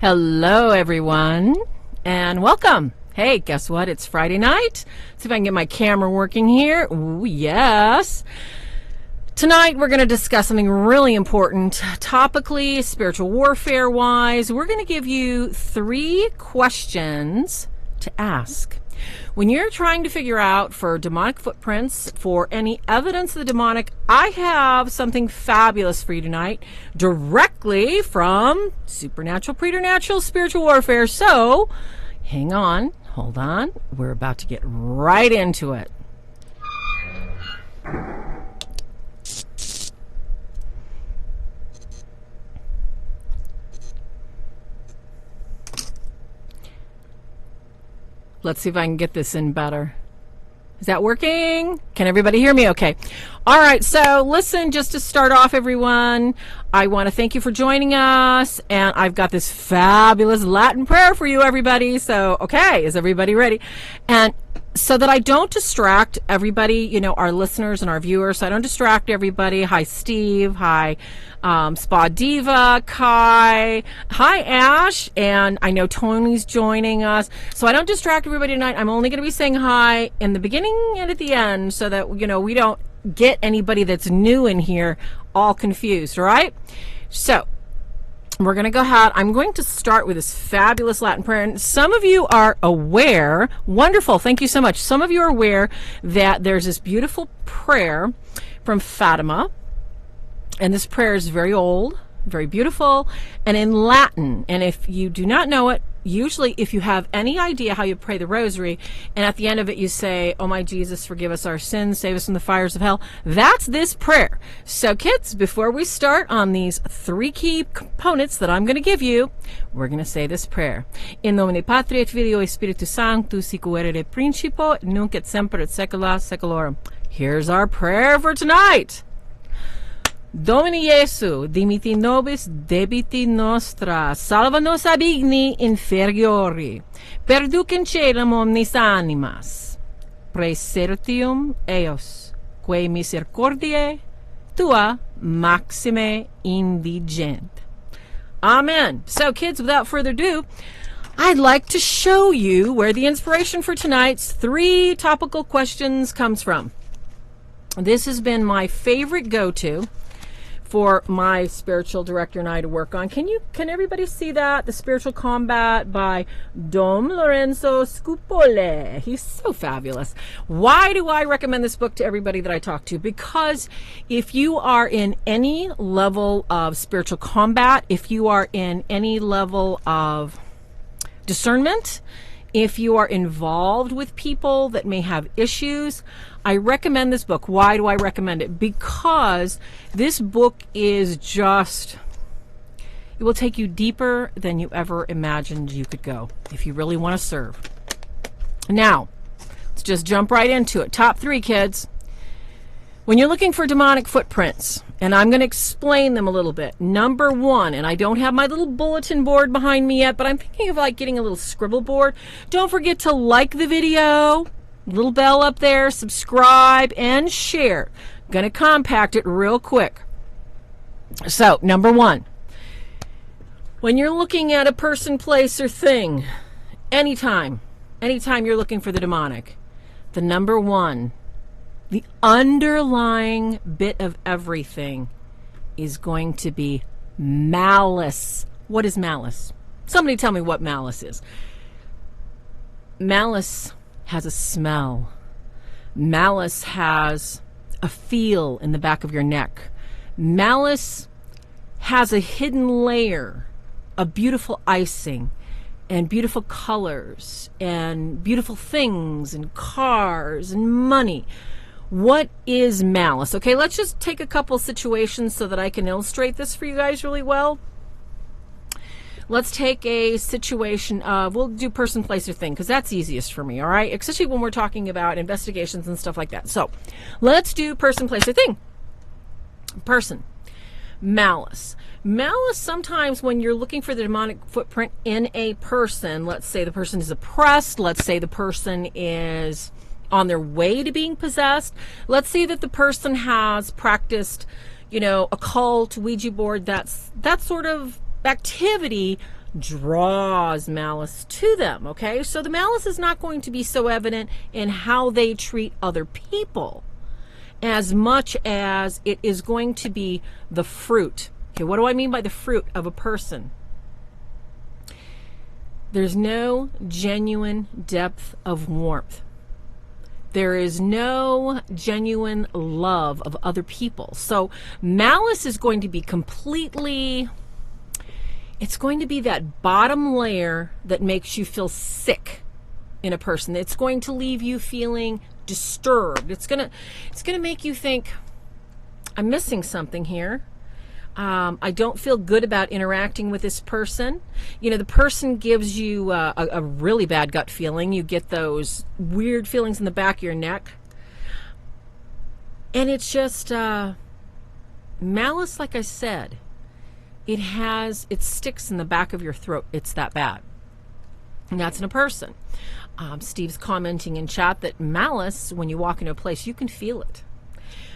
Hello, everyone, and welcome. Hey, guess what? It's Friday night. See if I can get my camera working here. Ooh, yes. Tonight, we're going to discuss something really important, topically, spiritual warfare-wise. We're going to give you 3 questions to ask. When you're trying to figure out for demonic footprints, for any evidence of the demonic, I have something fabulous for you tonight, directly from supernatural, preternatural, spiritual warfare. So, hang on, hold on. We're about to get right into it. Let's see if I can get this in better. Is that working? Can everybody hear me okay? All right, so listen, just to start off, everyone, I want to thank you for joining us, and I've got this fabulous Latin prayer for you, everybody. So, okay, is everybody ready? And so that I don't distract everybody, our listeners and our viewers, so I don't distract everybody. Hi, Steve. Hi, Spa Diva. Kai. Hi, Ash. And I know Tony's joining us. So I don't distract everybody tonight. I'm only going to be saying hi in the beginning and at the end so that, we don't get anybody that's new in here all confused, all right? So we're going to go ahead. I'm going to start with this fabulous Latin prayer. And some of you are aware, wonderful, thank you so much. Some of you are aware that there's this beautiful prayer from Fatima. And this prayer is very old, very beautiful, and in Latin. And if you do not know it, usually if you have any idea how you pray the rosary, and at the end of it you say, "Oh my Jesus, forgive us our sins, save us from the fires of hell," that's this prayer. So kids, before we start on these 3 key components that I'm going to give you, we're going to say this prayer. In nomine Patri et Filio et Spiritus Sanctus, sic erere principio, nunc et semper et saecula saeculorum. Here's our prayer for tonight. Domine Iesu, dimiti nobis debiti nostra, salva nos ab igni inferiori, perduc in caelum omnis animas, praesertium eos, quae misericordiae tua maxime indigent. Amen. So kids, without further ado, I'd like to show you where the inspiration for tonight's 3 topical questions comes from. This has been my favorite go-to for my spiritual director and I to work on. Can everybody see that? The Spiritual Combat by Dom Lorenzo Scupole. He's so fabulous. Why do I recommend this book to everybody that I talk to? Because if you are in any level of spiritual combat, if you are in any level of discernment, if you are involved with people that may have issues, I recommend this book. Why do I recommend it? Because this book is it will take you deeper than you ever imagined you could go if you really want to serve. Now, let's just jump right into it. Top 3, kids. When you're looking for demonic footprints, and I'm going to explain them a little bit. Number 1, and I don't have my little bulletin board behind me yet, but I'm thinking of getting a little scribble board. Don't forget to like the video, little bell up there, subscribe, and share. Going to compact it real quick. So, number 1, when you're looking at a person, place, or thing, anytime you're looking for the demonic, the number 1, the underlying bit of everything is going to be malice. What is malice? Somebody tell me what malice is. Malice has a smell. Malice has a feel in the back of your neck. Malice has a hidden layer of beautiful icing and beautiful colors and beautiful things and cars and money. What is malice? Okay, let's just take a couple situations so that I can illustrate this for you guys really well. Let's take a situation of, we'll do person, place, or thing, because that's easiest for me, all right? Especially when we're talking about investigations and stuff like that. So, let's do person, place, or thing. Person. Malice. Malice, sometimes when you're looking for the demonic footprint in a person, let's say the person is oppressed, let's say the person is on their way to being possessed. Let's say that the person has practiced, occult, Ouija board, that sort of activity draws malice to them, okay? So the malice is not going to be so evident in how they treat other people as much as it is going to be the fruit. Okay, what do I mean by the fruit of a person? There's no genuine depth of warmth. There is no genuine love of other people. So malice is going to be completely, it's going to be that bottom layer that makes you feel sick in a person. It's going to leave you feeling disturbed. It's gonna make you think, I'm missing something here. I don't feel good about interacting with this person. You know, the person gives you a really bad gut feeling. You get those weird feelings in the back of your neck. And it's just malice, like I said, it sticks in the back of your throat. It's that bad. And that's in a person. Steve's commenting in chat that malice, when you walk into a place, you can feel it.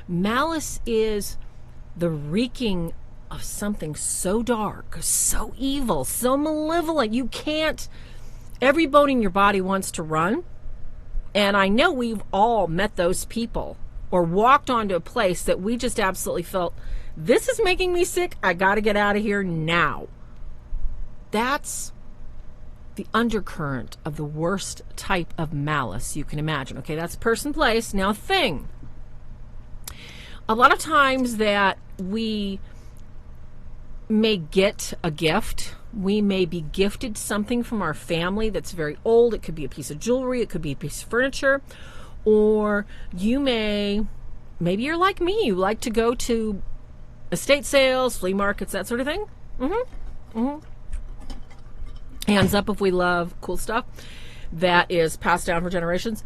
Malice is the reeking of something so dark, so evil, so malevolent. You can't, every bone in your body wants to run. And I know we've all met those people or walked onto a place that we just absolutely felt, this is making me sick. I got to get out of here now. That's the undercurrent of the worst type of malice you can imagine. Okay, that's person, place. Now, thing. A lot of times that we may get a gift, we may be gifted something from our family that's very old. It could be a piece of jewelry, it could be a piece of furniture, or maybe you're like me, you like to go to estate sales, flea markets, that sort of thing. Hands up if we love cool stuff that is passed down for generations.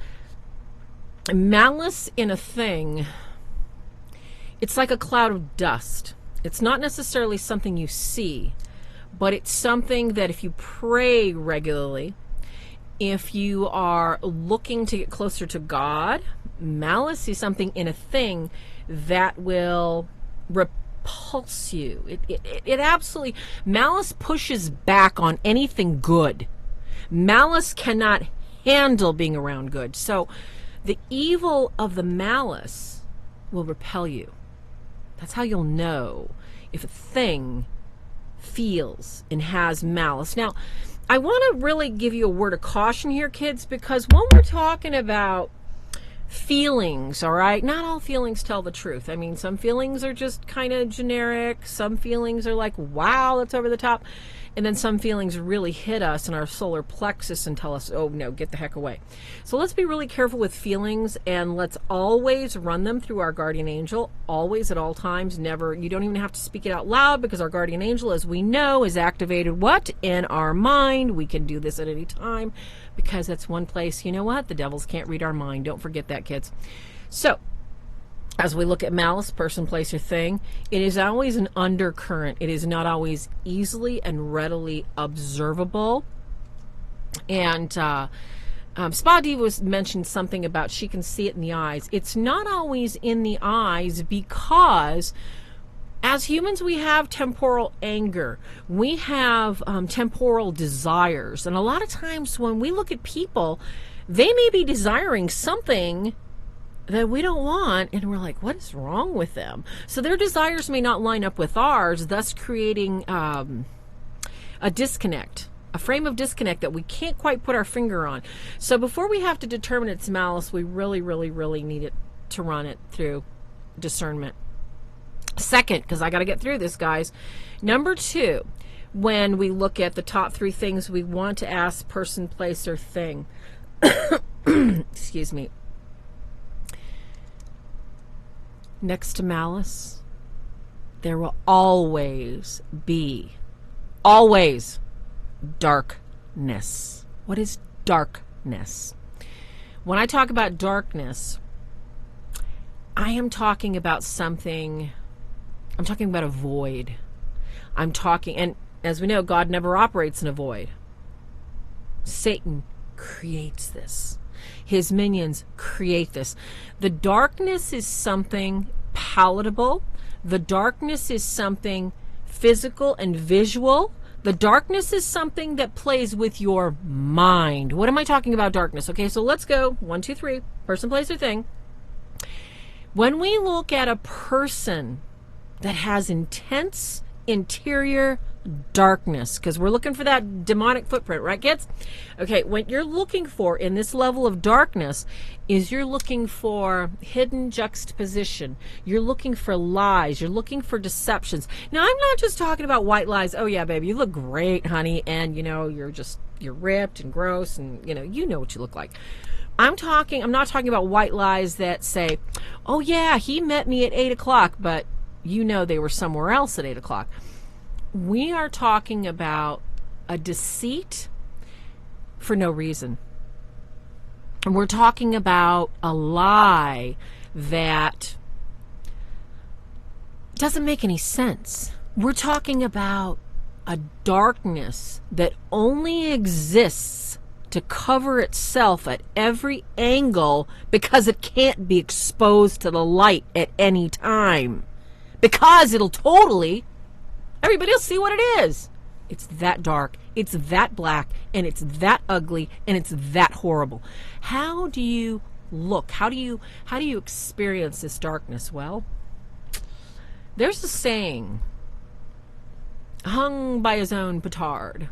Malice in a thing, it's like a cloud of dust. It's not necessarily something you see, but it's something that if you pray regularly, if you are looking to get closer to God, malice is something in a thing that will repulse you. It absolutely, malice pushes back on anything good. Malice cannot handle being around good. So the evil of the malice will repel you. That's how you'll know if a thing feels and has malice. Now, I want to really give you a word of caution here, kids, because when we're talking about feelings, all right, not all feelings tell the truth. I mean, some feelings are just kind of generic. Some feelings are like, wow, that's over the top. And then some feelings really hit us in our solar plexus and tell us, oh no, get the heck away. So let's be really careful with feelings, and let's always run them through our guardian angel, always, at all times. Never, you don't even have to speak it out loud, because our guardian angel, as we know, is activated what? In our mind. We can do this at any time, because that's one place, you know what? The devils can't read our mind. Don't forget that, kids. So, as we look at malice, person, place, or thing, it is always an undercurrent. It is not always easily and readily observable. And Spa Diva mentioned something about she can see it in the eyes. It's not always in the eyes, because as humans, we have temporal anger. We have temporal desires. And a lot of times when we look at people, they may be desiring something that we don't want, and we're like, what is wrong with them? So their desires may not line up with ours, thus creating a disconnect, a frame of disconnect that we can't quite put our finger on. So before we have to determine its malice, we really, really, really need it to run it through discernment. Second, because I got to get through this, guys. Number 2, when we look at the top 3 things we want to ask person, place, or thing. Excuse me. Next to malice, there will always be, always, darkness. What is darkness? When I talk about darkness, I am talking about something, I'm talking about a void. I'm talking, and as we know, God never operates in a void. Satan creates this. His minions create this. The darkness is something palatable. The darkness is something physical and visual The darkness is something that plays with your mind. What am I talking about, darkness? Okay, so let's go. 1, 2, 3. Person, place, or thing. When we look at a person that has intense interior darkness, because we're looking for that demonic footprint, right, kids? Okay, what you're looking for in this level of darkness is you're looking for hidden juxtaposition. You're looking for lies. You're looking for deceptions. Now, I'm not just talking about white lies. Oh, yeah, baby, you look great, honey, and, you're ripped and gross, and, you know what you look like. I'm not talking about white lies that say, oh, yeah, he met me at 8 o'clock, but they were somewhere else at 8 o'clock. We are talking about a deceit for no reason. And we're talking about a lie that doesn't make any sense. We're talking about a darkness that only exists to cover itself at every angle because it can't be exposed to the light at any time. Because everybody will see what it is. It's that dark, it's that black, and it's that ugly, and it's that horrible. How do you look? How do you experience this darkness? Well, there's a saying, hung by his own petard.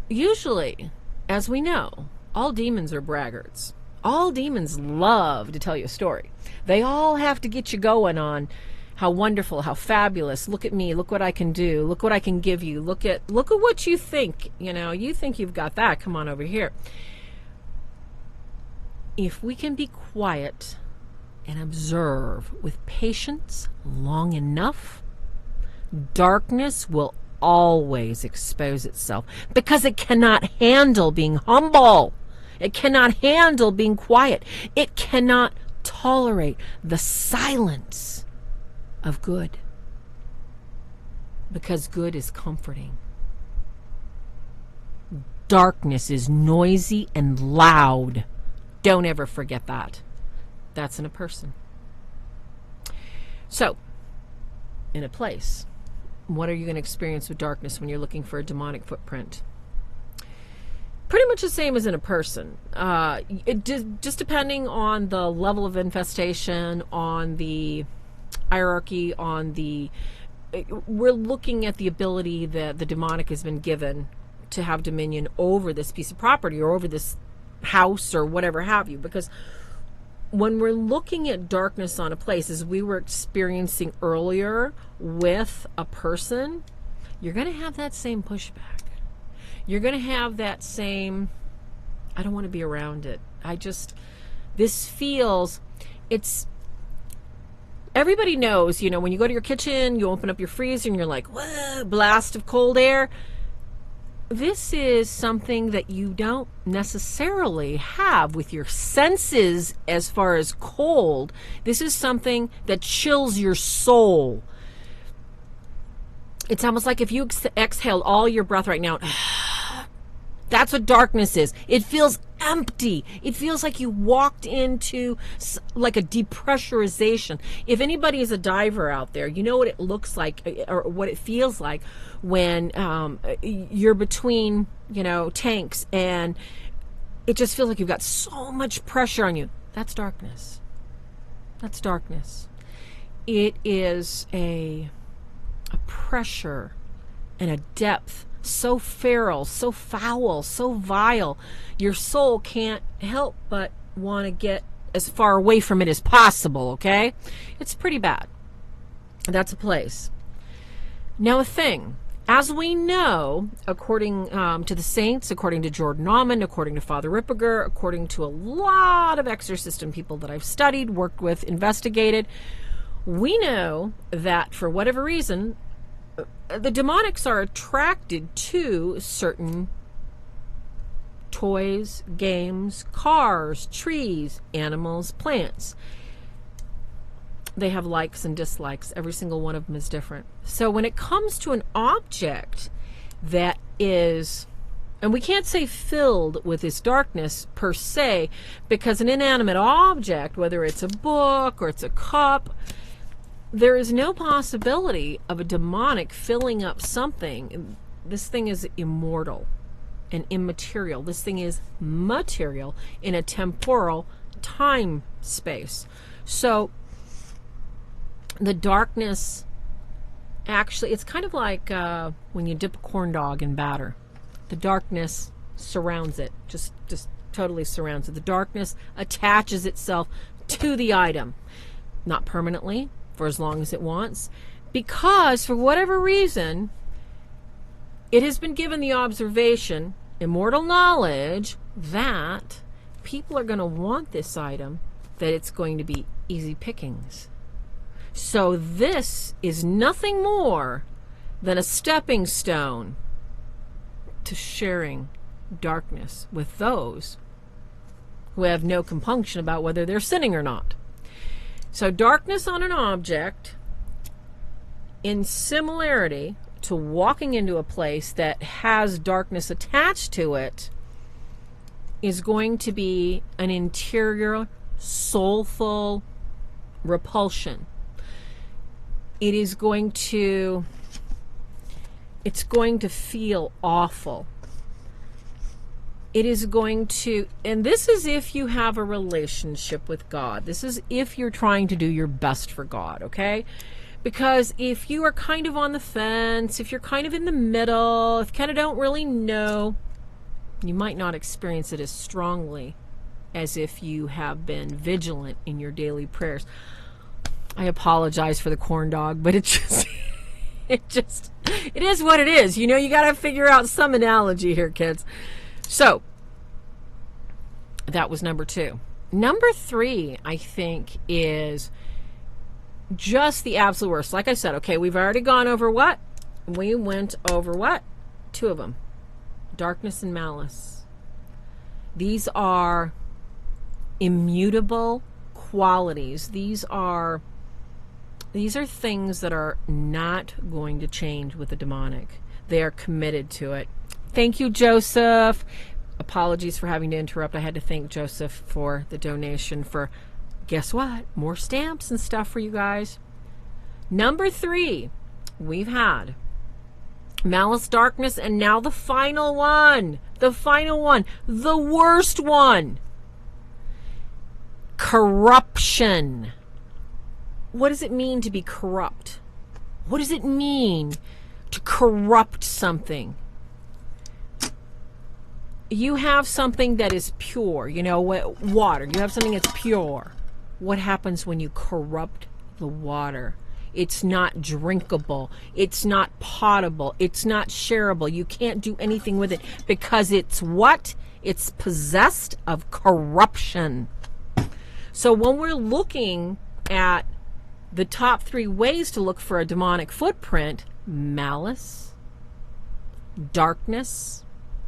Usually, as we know, all demons are braggarts. All demons love to tell you a story. They all have to get you going on how wonderful, how fabulous. Look at me. Look what I can do. Look what I can give you. Look at what you think. You think you've got that. Come on over here. If we can be quiet and observe with patience long enough, darkness will always expose itself because it cannot handle being humble. It cannot handle being quiet. It cannot tolerate the silence of good, because good is comforting. Darkness is noisy and loud. Don't ever forget that. That's in a person. So, in a place, what are you going to experience with darkness when you're looking for a demonic footprint? Pretty much the same as in a person. Just depending on the level of infestation, on the hierarchy, we're looking at the ability that the demonic has been given to have dominion over this piece of property or over this house or whatever have you. Because when we're looking at darkness on a place, as we were experiencing earlier with a person, you're going to have that same pushback. You're going to have that same, I don't want to be around it. Everybody knows, when you go to your kitchen, you open up your freezer and you're like, whoa, blast of cold air. This is something that you don't necessarily have with your senses as far as cold. This is something that chills your soul. It's almost like if you exhaled all your breath right now. That's what darkness is. It feels empty. It feels like you walked into like a depressurization. If anybody is a diver out there, you know what it looks like or what it feels like when you're between, tanks and it just feels like you've got so much pressure on you. That's darkness. That's darkness. It is a pressure and a depth so feral, so foul, so vile, your soul can't help but want to get as far away from it as possible, okay? It's pretty bad. That's a place. Now a thing, as we know, according to the saints, according to Jordan Almond, according to Father Ripperger, according to a lot of exorcist people that I've studied, worked with, investigated, we know that for whatever reason, the demonics are attracted to certain toys, games, cars, trees, animals, plants. They have likes and dislikes. Every single one of them is different. So when it comes to an object that is, and we can't say filled with this darkness per se, because an inanimate object, whether it's a book or it's a cup, there is no possibility of a demonic filling up something. This thing is immortal and immaterial. This thing is material in a temporal time space. So the darkness, actually, it's kind of like when you dip a corn dog in batter. The darkness surrounds it, just totally surrounds it. The darkness attaches itself to the item, not permanently, for as long as it wants, because for whatever reason, it has been given the observation, immortal knowledge, that people are going to want this item, that it's going to be easy pickings. So this is nothing more than a stepping stone to sharing darkness with those who have no compunction about whether they're sinning or not. So darkness on an object, in similarity to walking into a place that has darkness attached to it, is going to be an interior, soulful repulsion. It's going to feel awful. It is going to, and this is if you have a relationship with God. This is if you're trying to do your best for God, okay? Because if you are kind of on the fence, if you're kind of in the middle, if you kind of don't really know, you might not experience it as strongly as if you have been vigilant in your daily prayers. I apologize for the corn dog, but it is what it is. You know, you got to figure out some analogy here, kids. So, that was number 2. Number 3, I think, is just the absolute worst. Like I said, okay, we've already gone over what? We went over what? 2 of them. Darkness and malice. These are immutable qualities. These are things that are not going to change with the demonic. They are committed to it. Thank you, Joseph. Apologies for having to interrupt. I had to thank Joseph for the donation for, guess what? More stamps and stuff for you guys. Number 3, we've had malice, darkness, and now the final one. The worst one. Corruption. What does it mean to be corrupt? What does it mean to corrupt something? You have something that is pure, you know, water. You have something that's pure. What happens when you corrupt the water? It's not drinkable. It's not potable. It's not shareable. You can't do anything with it because it's what? It's possessed of corruption. So when we're looking at the top 3 ways to look for a demonic footprint: malice, darkness,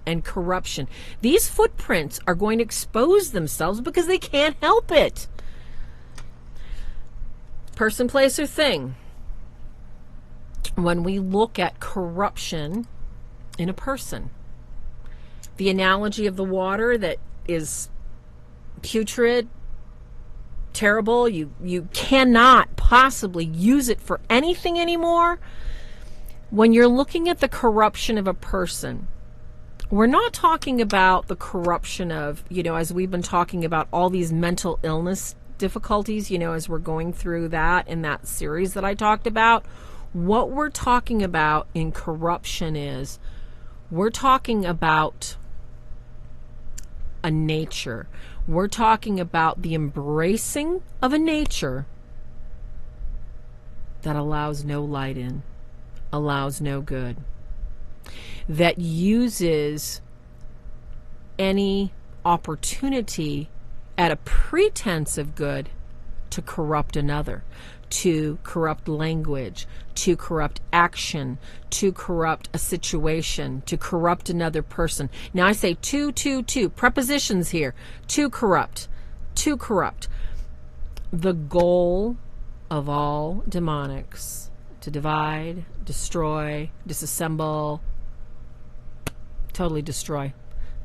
and corruption. These footprints are going to expose themselves because they can't help it. Person, place, or thing. When we look at corruption in a person, the analogy of the water that is putrid, terrible, you cannot possibly use it for anything anymore. When you're looking at the corruption of a person, we're not talking about the corruption of, you know, as we've been talking about all these mental illness difficulties, you know, as we're going through that in that series that I talked about. What we're talking about in corruption is we're talking about a nature. We're talking about the embracing of a nature that allows no light in, allows no good, that uses any opportunity at a pretense of good to corrupt another, to corrupt language, to corrupt action, to corrupt a situation, to corrupt another person. Now I say two, prepositions here. To corrupt. The goal of all demonics, to divide, destroy, disassemble, totally destroy.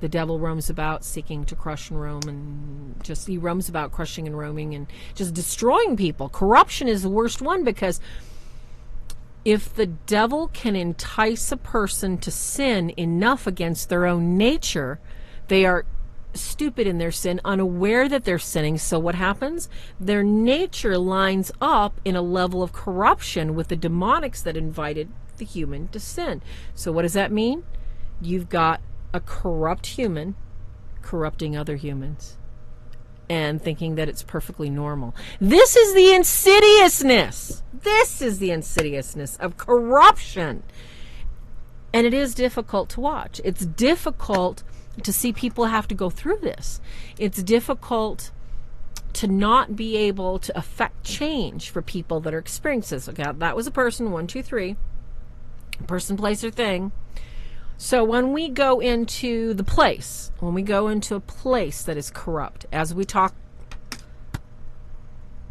The devil roams about seeking to crush and roam, and he roams about crushing and roaming and just destroying people. Corruption is the worst one, because if the devil can entice a person to sin enough against their own nature, they are stupid in their sin, unaware that they're sinning. So what happens? Their nature lines up in a level of corruption with the demonics that invited the human to sin. So what does that mean? You've got a corrupt human corrupting other humans and thinking that it's perfectly normal. This is the insidiousness. This is the insidiousness of corruption. And it is difficult to watch. It's difficult to see people have to go through this. It's difficult to not be able to affect change for people that are experiencing this. Okay, that was a person, 1, 2, 3. Person, place, or thing. So when we go into the place, when we go into a place that is corrupt, as we talk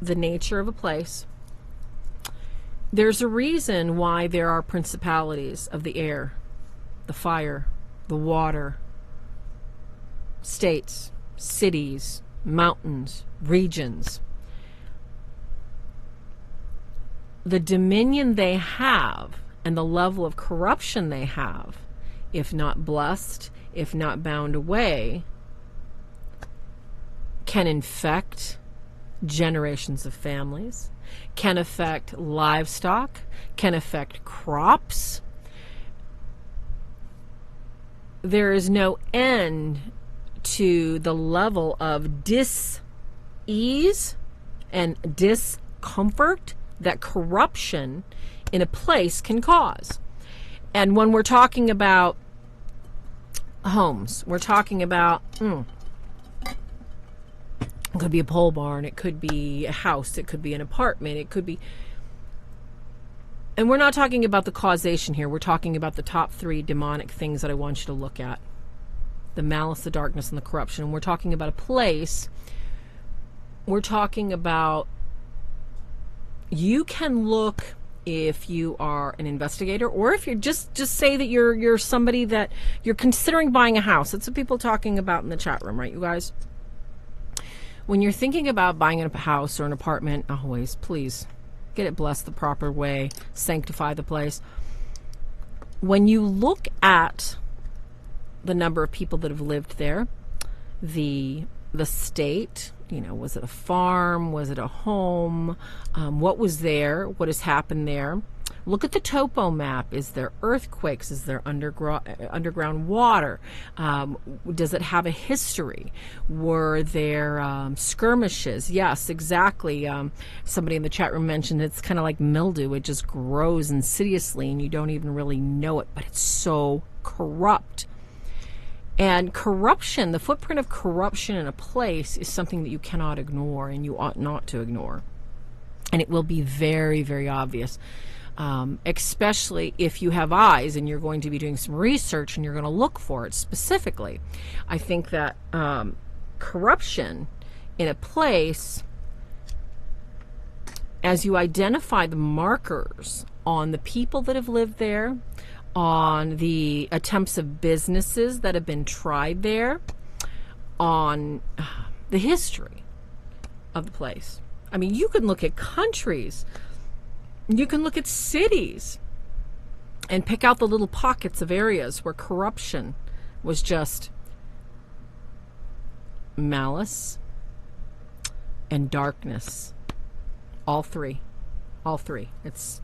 the nature of a place, there's a reason why there are principalities of the air, the fire, the water, states, cities, mountains, regions. The dominion they have and the level of corruption they have, if not blessed, if not bound away, can infect generations of families, can affect livestock, can affect crops. There is no end to the level of dis-ease and discomfort that corruption in a place can cause. And when we're talking about homes, we're talking about it could be a pole barn, it could be a house, it could be an apartment, it could be, and we're not talking about the causation here, we're talking about the top 3 demonic things that I want you to look at: the malice, the darkness, and the corruption. And we're talking about a place. We're talking about, you can look, if you are an investigator, or if you're just say that you're somebody that you're considering buying a house. That's what people are talking about in the chat room, right, you guys? When you're thinking about buying a house or an apartment, always, please, get it blessed the proper way, sanctify the place. When you look at the number of people that have lived there, the state, was it a farm? Was it a home? What was there? What has happened there? Look at the topo map. Is there earthquakes? Is there underground water? Does it have a history? Were there skirmishes? Yes, exactly. Somebody in the chat room mentioned it's kind of like mildew. It just grows insidiously and you don't even really know it, but it's so corrupt. And corruption, the footprint of corruption in a place, is something that you cannot ignore, and you ought not to ignore. And it will be very, very obvious, especially if you have eyes and you're going to be doing some research and you're going to look for it specifically. I think that corruption in a place, as you identify the markers on the people that have lived there, on the attempts of businesses that have been tried there, on the history of the place. I mean, you can look at countries, you can look at cities, and pick out the little pockets of areas where corruption was just malice and darkness. All three. It's,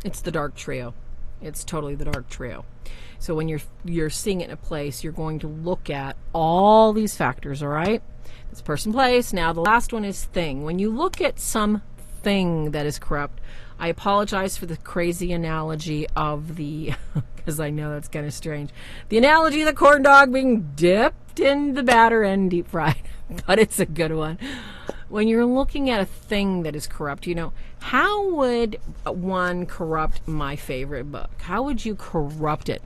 it's the dark trio. It's totally the dark trio. So when you're seeing it in a place, you're going to look at all these factors, all right? It's person, place. Now the last one is thing. When you look at something that is corrupt, I apologize for the crazy analogy of the, because I know that's kind of strange, the analogy of the corn dog being dipped in the batter and deep fried, but it's a good one. When you're looking at a thing that is corrupt, how would one corrupt my favorite book? How would you corrupt it?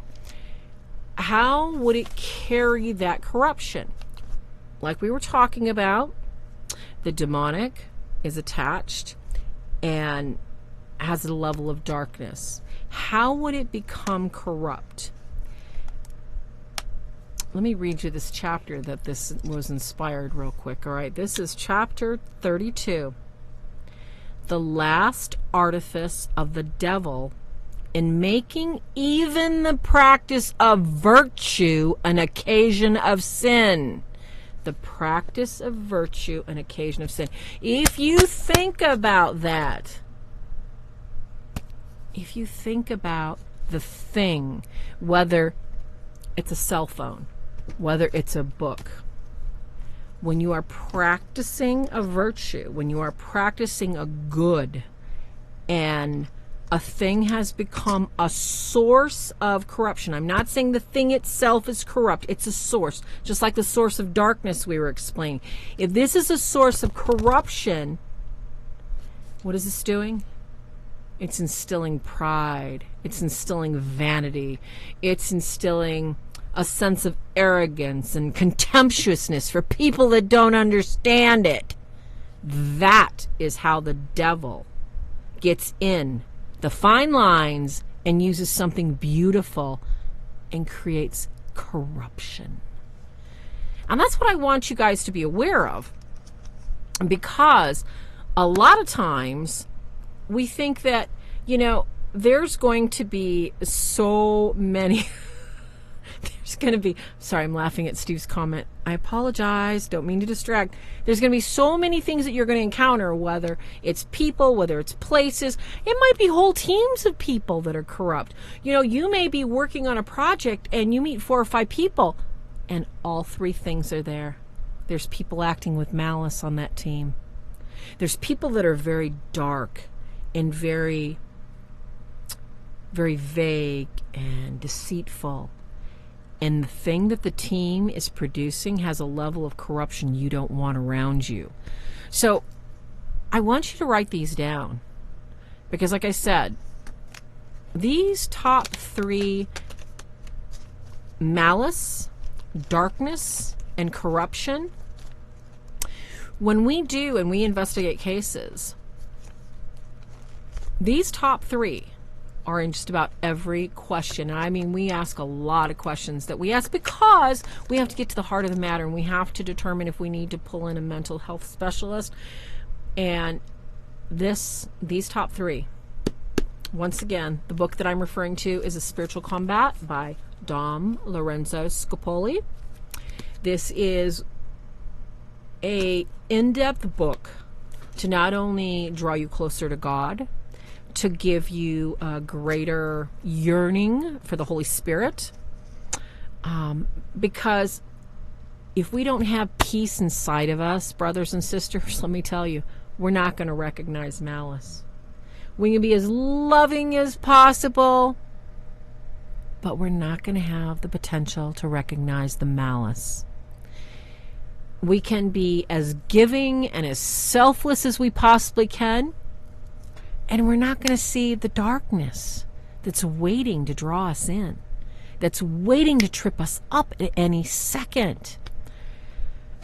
How would it carry that corruption? Like we were talking about, the demonic is attached and has a level of darkness. how would it become corrupt? Let me read you this chapter that this was inspired real quick. All right, this is chapter 32. The last artifice of the devil in making even the practice of virtue an occasion of sin. The practice of virtue an occasion of sin. If you think about that, if you think about the thing, whether it's a cell phone, whether it's a book, when you are practicing a virtue, when you are practicing a good, and a thing has become a source of corruption. I'm not saying the thing itself is corrupt. It's a source, just like the source of darkness we were explaining. If this is a source of corruption, what is this doing? It's instilling pride. It's instilling vanity. It's instilling a sense of arrogance and contemptuousness for people that don't understand it. That is how the devil gets in the fine lines and uses something beautiful and creates corruption. And that's what I want you guys to be aware of, because a lot of times we think that, there's going to be so many there's going to be, sorry, I'm laughing at Steve's comment. I apologize. Don't mean to distract. There's going to be so many things that you're going to encounter, whether it's people, whether it's places. It might be whole teams of people that are corrupt. You may be working on a project and you meet 4 or 5 people and all 3 things are there. There's people acting with malice on that team. There's people that are very dark and very, very vague and deceitful. And the thing that the team is producing has a level of corruption you don't want around you. So I want you to write these down, because like I said, these top 3, malice, darkness, and corruption, when we do and we investigate cases, these top 3 are in just about every question. I mean, we ask a lot of questions that we ask because we have to get to the heart of the matter, and we have to determine if we need to pull in a mental health specialist. And these top 3, once again, the book that I'm referring to is A Spiritual Combat by Dom Lorenzo Scopoli. This is a in-depth book to not only draw you closer to God, to give you a greater yearning for the Holy Spirit. Because if we don't have peace inside of us, brothers and sisters, let me tell you, we're not going to recognize malice. We can be as loving as possible, but we're not going to have the potential to recognize the malice. We can be as giving and as selfless as we possibly can, and we're not going to see the darkness that's waiting to draw us in, that's waiting to trip us up at any second.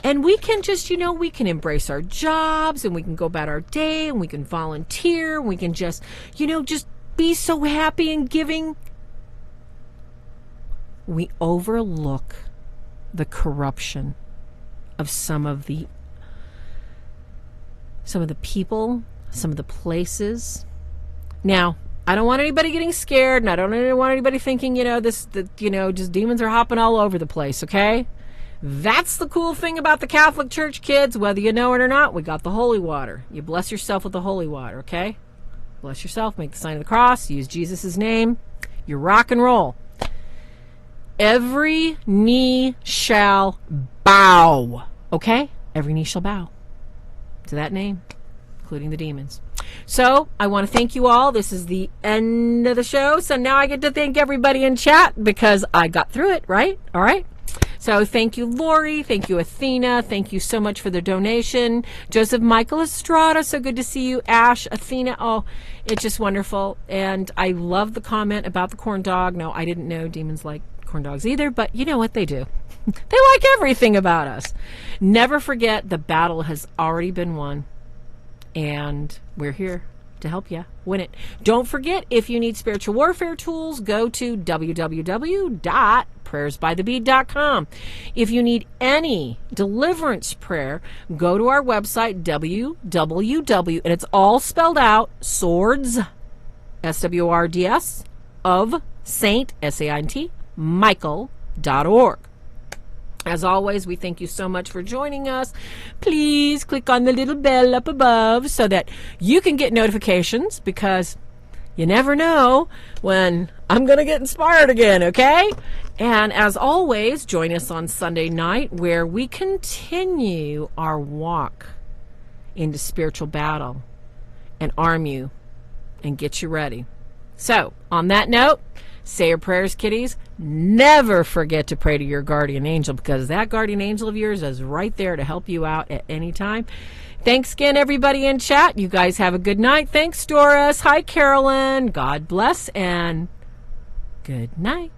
And we can just, we can embrace our jobs, and we can go about our day, and we can volunteer, and we can just, just be so happy and giving. We overlook the corruption of some of the people, some of the places. Now, I don't want anybody getting scared, and I don't want anybody thinking, just demons are hopping all over the place, okay? That's the cool thing about the Catholic Church, kids. Whether you know it or not, we got the holy water. You bless yourself with the holy water, okay? Bless yourself, make the sign of the cross, use Jesus' name. You rock and roll. Every knee shall bow, okay? Every knee shall bow to that name, including the demons. So I want to thank you all. This is the end of the show. So now I get to thank everybody in chat because I got through it, right? All right. So thank you, Lori. Thank you, Athena. Thank you so much for the donation. Joseph Michael Estrada, so good to see you. Ash, Athena, oh, it's just wonderful. And I love the comment about the corn dog. No, I didn't know demons like corn dogs either, but you know what they do. They like everything about us. Never forget, the battle has already been won, and we're here. to help you win it. Don't forget, if you need spiritual warfare tools, go to www.prayersbythebead.com. If you need any deliverance prayer, go to our website, www, and it's all spelled out, swords, SWRDS, of Saint, SAINT, Michael.org. As always, we thank you so much for joining us. Please click on the little bell up above so that you can get notifications, because you never know when I'm going to get inspired again, okay? And as always, join us on Sunday night where we continue our walk into spiritual battle and arm you and get you ready. So, on that note, say your prayers, kiddies. Never forget to pray to your guardian angel, because that guardian angel of yours is right there to help you out at any time. Thanks again, everybody in chat. You guys have a good night. Thanks, Doris. Hi, Carolyn. God bless and good night.